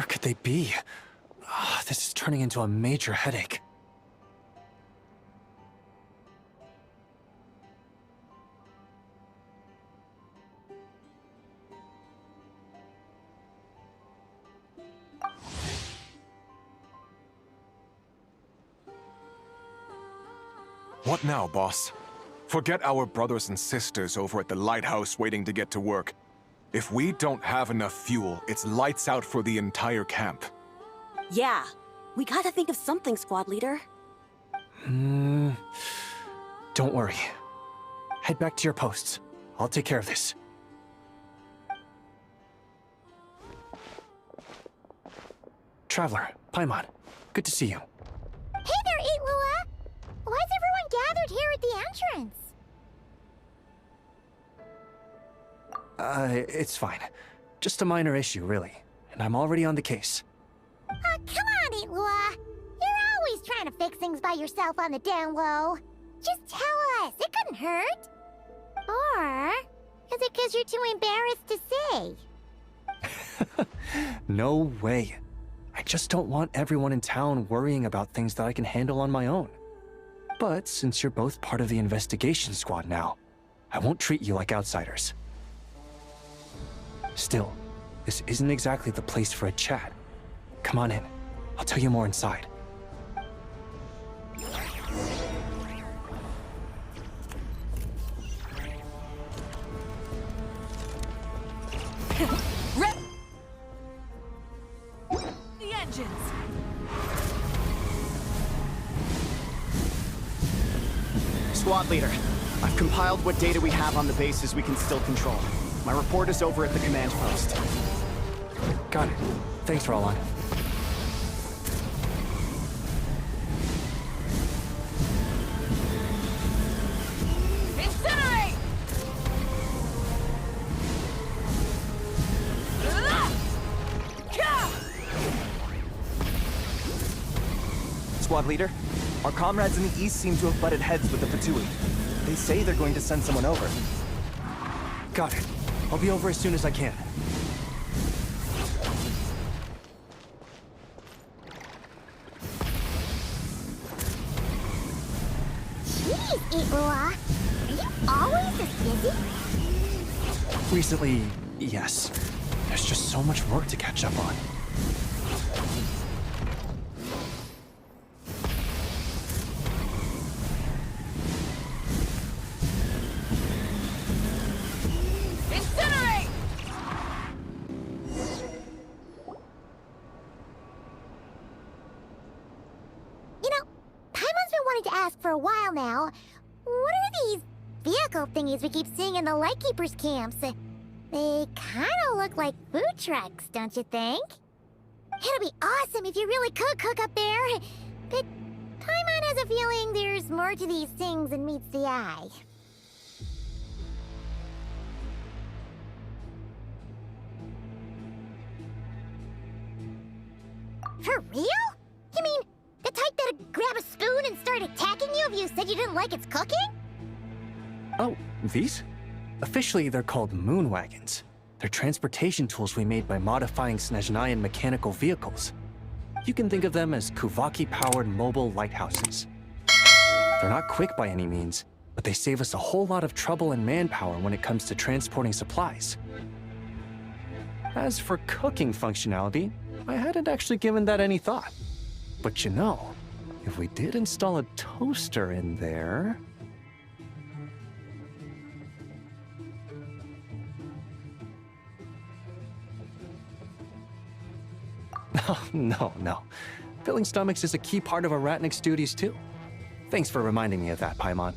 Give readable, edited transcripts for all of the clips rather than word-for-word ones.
could they be? This is turning into a major headache. What now, boss? Forget our brothers and sisters over at the lighthouse waiting to get to work. If we don't have enough fuel, it's lights out for the entire camp. Yeah, we gotta think of something, squad leader. Don't worry. Head back to your posts. I'll take care of this. Traveler, Paimon, good to see you. Hey there, Itlua! Why is everyone gathered here at the entrance? It's fine. Just a minor issue, really. And I'm already on the case. Come on, Itlua! You're always trying to fix things by yourself on the down low. Just tell us, it couldn't hurt. Or is it because you're too embarrassed to say? No way. I just don't want everyone in town worrying about things that I can handle on my own. But since you're both part of the investigation squad now, I won't treat you like outsiders. Still, this isn't exactly the place for a chat. Come on in. I'll tell you more inside. The engines! Squad leader, I've compiled what data we have on the bases we can still control. My report is over at the command post. Got it. Thanks, Roland. Incinerate! Squad leader, our comrades in the east seem to have butted heads with the Patroli. They say they're going to send someone over. Got it. I'll be over as soon as I can. Jeez, Itlua! Are you always this busy? Recently, yes. There's just so much work to catch up on. Incinerate! You know, Paimon's been wanting to ask for a while now. What are these vehicle thingies we keep seeing in the Lightkeepers camps? They kinda look like food trucks, don't you think? It'd be awesome if you really could cook up there. But Paimon has a feeling there's more to these things than meets the eye. For real? You mean the type that'd grab a spoon and start attacking you if you said you didn't like its cooking? Oh, these? Officially, they're called moon wagons. They're transportation tools we made by modifying Snezhnayan mechanical vehicles. You can think of them as Kuvaki-powered mobile lighthouses. They're not quick by any means, but they save us a whole lot of trouble and manpower when it comes to transporting supplies. As for cooking functionality, I hadn't actually given that any thought. But you know, if we did install a toaster in there... Oh, no. Filling stomachs is a key part of Aratnik's duties, too. Thanks for reminding me of that, Paimon.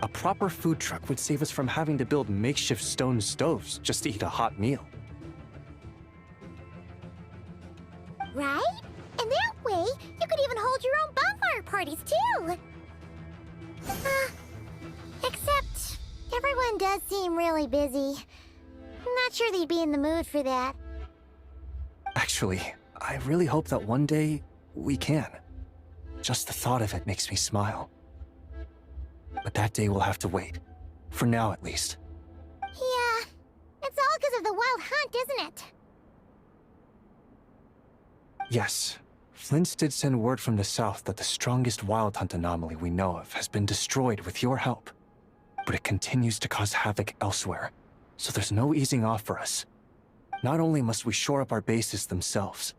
A proper food truck would save us from having to build makeshift stone stoves just to eat a hot meal. Right? And that way, you could even hold your own bonfire parties, too! Except, everyone does seem really busy. I'm not sure they'd be in the mood for that. Actually, I really hope that one day, we can. Just the thought of it makes me smile. But that day will have to wait. For now, at least. Yeah, It's all because of the wild hunt, isn't it? Yes. Flint's did send word from the south that the strongest wild hunt anomaly we know of has been destroyed with your help. But it continues to cause havoc elsewhere, so there's no easing off for us. Not only must we shore up our bases themselves,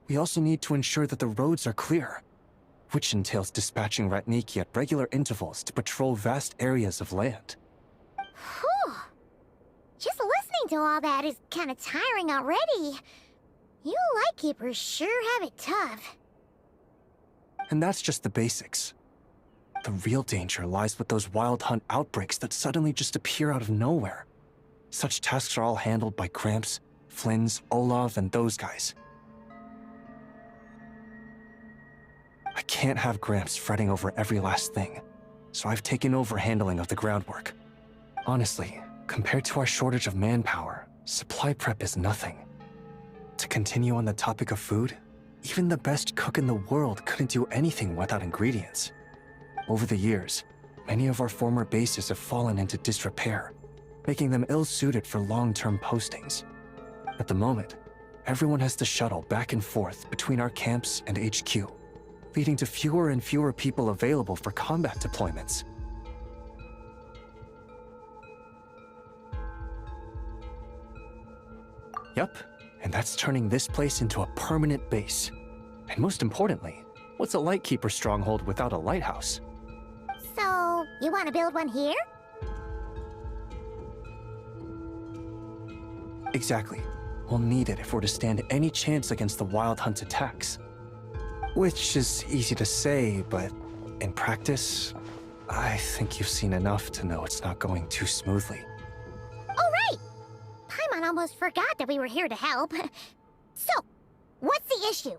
we also need to ensure that the roads are clear, which entails dispatching Ratniki at regular intervals to patrol vast areas of land. Whew. Just listening to all that is kind of tiring already. You lightkeepers sure have it tough. And that's just the basics. The real danger lies with those wild hunt outbreaks that suddenly just appear out of nowhere. Such tasks are all handled by Gramps, Flynn's, Olav, and those guys. I can't have Gramps fretting over every last thing, so I've taken over handling of the groundwork. Honestly, compared to our shortage of manpower, supply prep is nothing. To continue on the topic of food, even the best cook in the world couldn't do anything without ingredients. Over the years, many of our former bases have fallen into disrepair, making them ill-suited for long-term postings. At the moment, everyone has to shuttle back and forth between our camps and HQ, leading to fewer and fewer people available for combat deployments. Yup, and that's turning this place into a permanent base. And most importantly, what's a Lightkeeper stronghold without a lighthouse? So, you want to build one here? Exactly. We'll need it if we're to stand any chance against the Wild Hunt attacks. Which is easy to say, but in practice, I think you've seen enough to know it's not going too smoothly. Oh, right! Paimon almost forgot that we were here to help. So, what's the issue?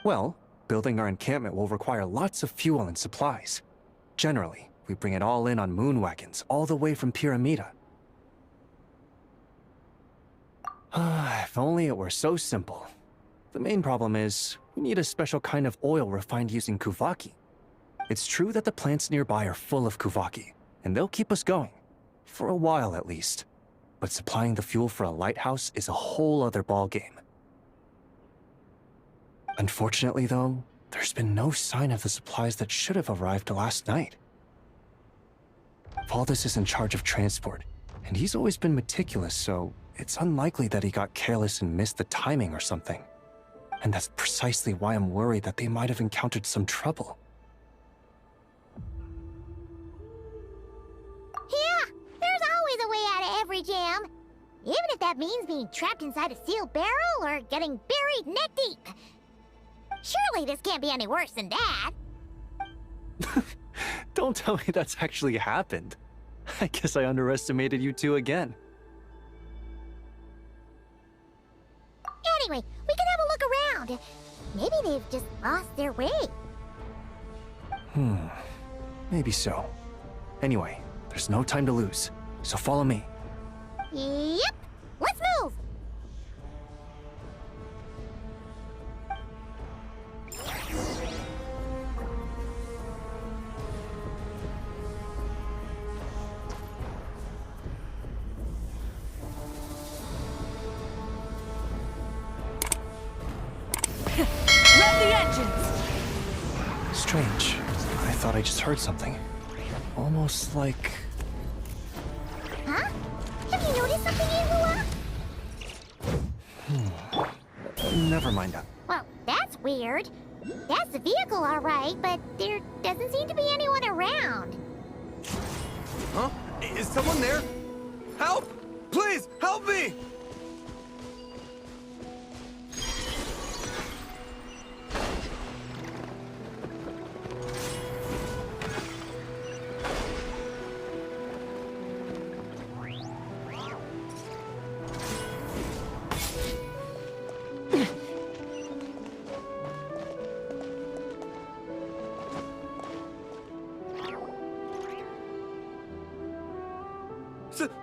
Well, building our encampment will require lots of fuel and supplies. Generally, we bring it all in on moon wagons all the way from Pyramida. If only it were so simple. The main problem is, we need a special kind of oil refined using Kuvaki. It's true that the plants nearby are full of Kuvaki, and they'll keep us going. For a while at least. But supplying the fuel for a lighthouse is a whole other ballgame. Unfortunately though, there's been no sign of the supplies that should have arrived last night. Valdez is in charge of transport, and he's always been meticulous, so it's unlikely that he got careless and missed the timing or something. And that's precisely why I'm worried that they might have encountered some trouble. Yeah, there's always a way out of every jam. Even if that means being trapped inside a sealed barrel or getting buried neck deep. Surely this can't be any worse than that. Don't tell me that's actually happened. I guess I underestimated you two again. Anyway, we can have a look around. Maybe they've just lost their way. Maybe so. Anyway, there's no time to lose, so follow me. Yep, let's move. Rev the engines! Strange. I thought I just heard something. Almost like... Huh? Have you noticed something, Ehua? Never mind that. Well, that's weird. That's the vehicle, all right, but there doesn't seem to be anyone around. Huh? Is someone there? Help! Please, help me!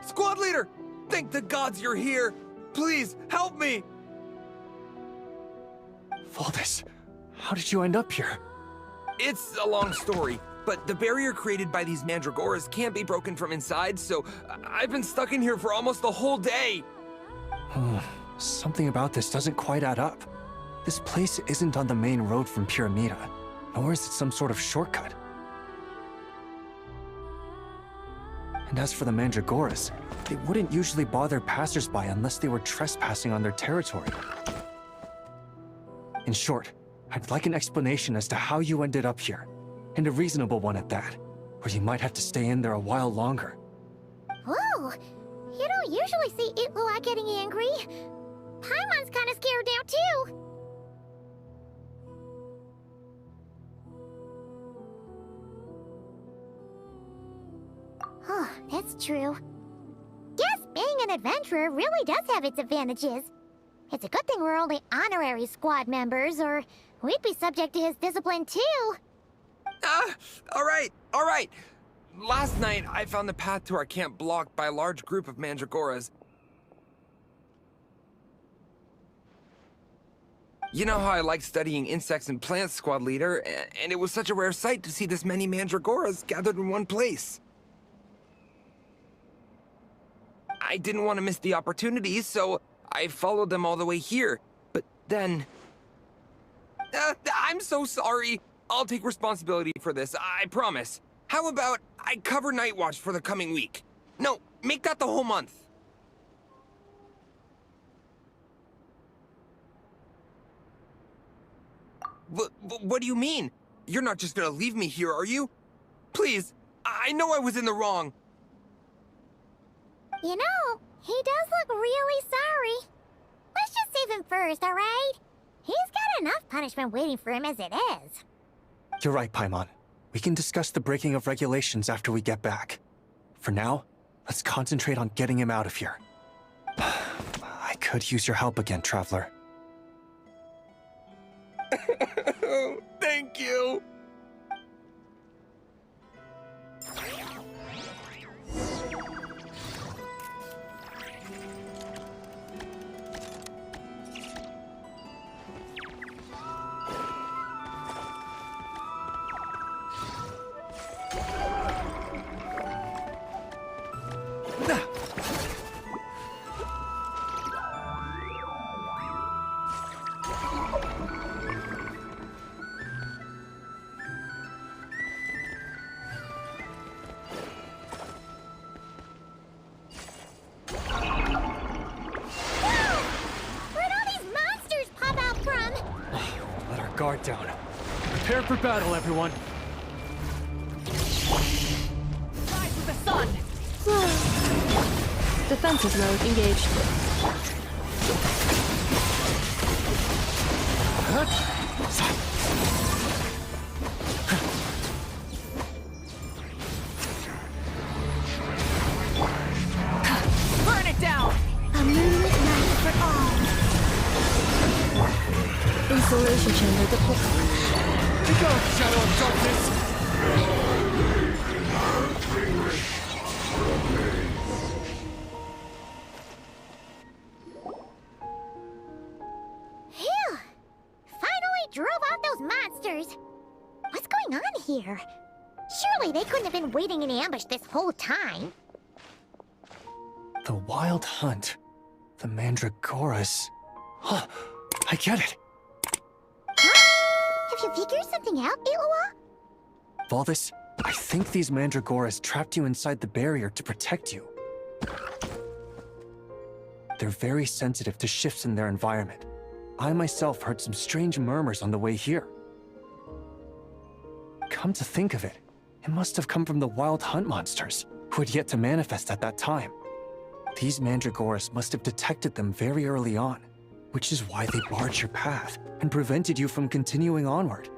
Squad leader! Thank the gods you're here! Please, help me! Valdez, how did you end up here? It's a long story. but the barrier created by these mandragoras can't be broken from inside, so I've been stuck in here for almost the whole day. Something about this doesn't quite add up. This place isn't on the main road from Pyramida, nor is it some sort of shortcut. And as for the mandragoras, they wouldn't usually bother passersby unless they were trespassing on their territory. In short, I'd like an explanation as to how you ended up here, and a reasonable one at that, or you might have to stay in there a while longer. Whoa! You don't usually see Itlua getting angry. Paimon's kinda scared now, too. Oh, that's true. Guess being an adventurer really does have its advantages. It's a good thing we're only honorary squad members, or we'd be subject to his discipline, too. All right. Last night, I found the path to our camp blocked by a large group of mandragoras. You know how I like studying insects and plants, Squad Leader, and it was such a rare sight to see this many mandragoras gathered in one place. I didn't want to miss the opportunity, so I followed them all the way here. But then... I'm so sorry. I'll take responsibility for this, I promise. How about I cover Night Watch for the coming week? No, make that the whole month. What do you mean? You're not just gonna leave me here, are you? Please, I know I was in the wrong. You know, he does look really sorry. Let's just save him first, alright? He's got enough punishment waiting for him as it is. You're right, Paimon. We can discuss the breaking of regulations after we get back. For now, let's concentrate on getting him out of here. I could use your help again, Traveler. Thank you. Guard down. Prepare for battle, everyone. Rise with the sun! Defensive mode engaged. Burn it down! A moonlit night for all. Installation chamber deployed. Be gone, Shadow of Darkness! Phew! Finally drove out those monsters! What's going on here? Surely they couldn't have been waiting in ambush this whole time. The Wild Hunt. The Mandragoras. Huh, I get it. Huh? Have you figured something out, Itlua? Valdis, I think these Mandragoras trapped you inside the barrier to protect you. They're very sensitive to shifts in their environment. I myself heard some strange murmurs on the way here. Come to think of it, it must have come from the Wild Hunt monsters, who had yet to manifest at that time. These Mandragoras must have detected them very early on, which is why they barred your path and prevented you from continuing onward.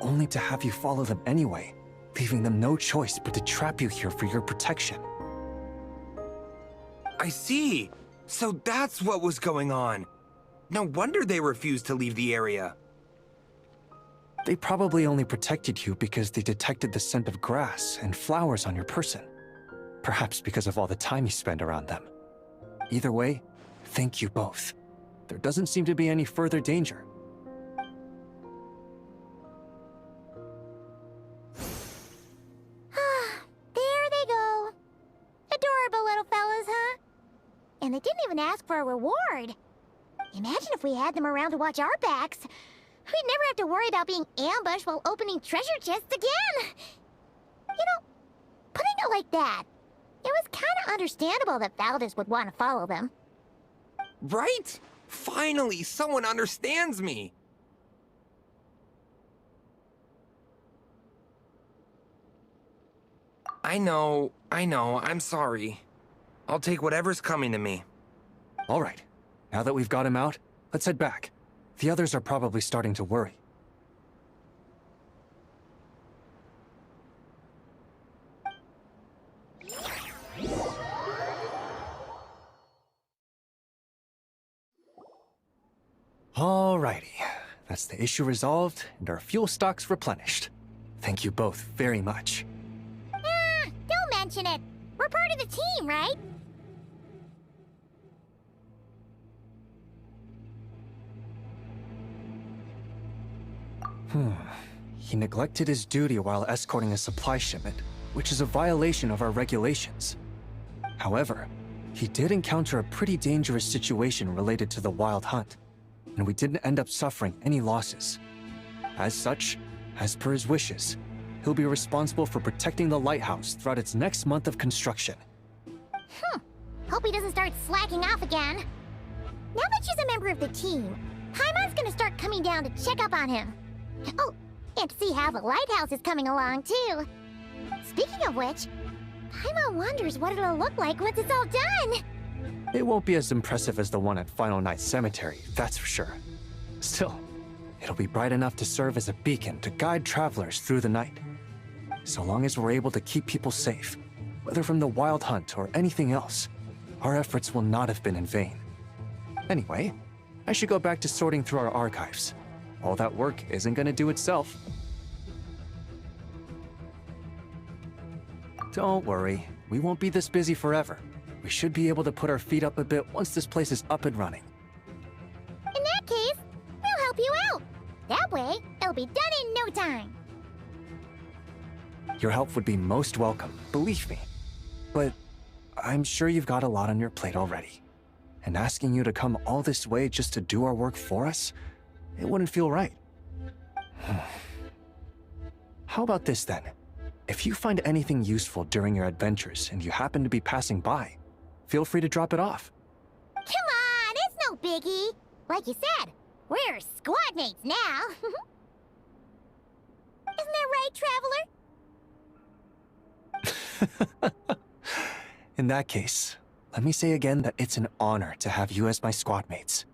Only to have you follow them anyway, leaving them no choice but to trap you here for your protection. I see. So that's what was going on. No wonder they refused to leave the area. They probably only protected you because they detected the scent of grass and flowers on your person. Perhaps because of all the time you spend around them. Either way, thank you both. There doesn't seem to be any further danger. and they didn't even ask for a reward. Imagine if we had them around to watch our backs. We'd never have to worry about being ambushed while opening treasure chests again. You know, putting it like that, it was kind of understandable that Valdez would want to follow them. Right? Finally, someone understands me. I know, I'm sorry. I'll take whatever's coming to me. All right. Now that we've got him out, let's head back. The others are probably starting to worry. Alrighty. That's the issue resolved and our fuel stocks replenished. Thank you both very much. Don't mention it. We're part of the team, right? He neglected his duty while escorting a supply shipment, which is a violation of our regulations. However, he did encounter a pretty dangerous situation related to the wild hunt, and we didn't end up suffering any losses. As such, as per his wishes, he'll be responsible for protecting the lighthouse throughout its next month of construction. Hope he doesn't start slacking off again. Now that she's a member of the team, Paimon's gonna start coming down to check up on him. Oh, and to see how the lighthouse is coming along, too. Speaking of which, Paimon wonders what it'll look like once it's all done. It won't be as impressive as the one at Final Night Cemetery, that's for sure. Still, it'll be bright enough to serve as a beacon to guide travelers through the night. So long as we're able to keep people safe, whether from the wild hunt or anything else, our efforts will not have been in vain. Anyway, I should go back to sorting through our archives. All that work isn't gonna do itself. Don't worry, we won't be this busy forever. We should be able to put our feet up a bit once this place is up and running. In that case, we'll help you out. That way, it'll be done in no time. Your help would be most welcome, believe me. But I'm sure you've got a lot on your plate already. And asking you to come all this way just to do our work for us, it wouldn't feel right. How about this then? If you find anything useful during your adventures and you happen to be passing by, feel free to drop it off. Come on, it's no biggie. Like you said, we're squad mates now. Isn't that right, Traveler? In that case, let me say again that it's an honor to have you as my squad mates.